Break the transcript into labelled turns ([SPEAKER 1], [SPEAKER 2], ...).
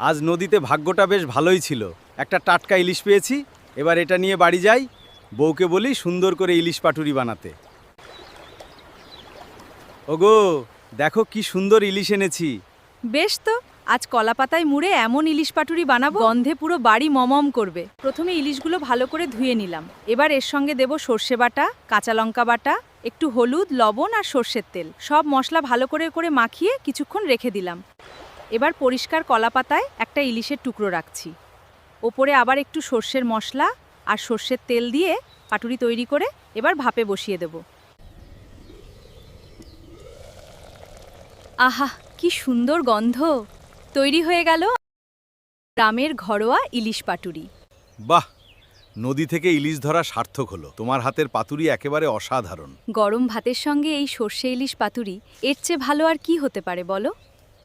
[SPEAKER 1] আজ নদীতে ভাগ্যটা বেশ ভালোই ছিল, একটা টাটকা ইলিশ পেয়েছি। এবার এটা নিয়ে বাড়ি যাই, বউকে বলি সুন্দর করে ইলিশ পাটুরি বানাতে। ওগো, দেখো কি সুন্দর ইলিশ এনেছি।
[SPEAKER 2] বেশ তো, আজ কলাপাতায় মুড়ে এমন ইলিশ পাটুরি বানাবো গন্ধে পুরো বাড়ি মমম করবে। প্রথমে ইলিশগুলো ভালো করে ধুয়ে নিলাম। এবার এর সঙ্গে দেব সর্ষে বাটা, কাঁচা লঙ্কা বাটা, একটু হলুদ, লবণ আর সর্ষের তেল। সব মশলা ভালো করে মাখিয়ে কিছুক্ষণ রেখে দিলাম। এবার পরিষ্কার কলাপাতায় একটা ইলিশের টুকরো রাখছি। ওপরে আবার একটু সর্ষের মশলা আর সর্ষের তেল দিয়ে পাটুরি তৈরি করে এবার ভাপে বসিয়ে দেব। আহা, কি সুন্দর গন্ধ! তৈরি হয়ে গেল গ্রামের ঘরোয়া ইলিশ পাটুরি।
[SPEAKER 1] বাহ, নদী থেকে ইলিশ ধরা সার্থক হলো। তোমার হাতের পাতুরি একেবারে অসাধারণ।
[SPEAKER 2] গরম ভাতের সঙ্গে এই সর্ষে ইলিশ পাতুরি এর চেয়ে ভালো আর কি হতে পারে বলো?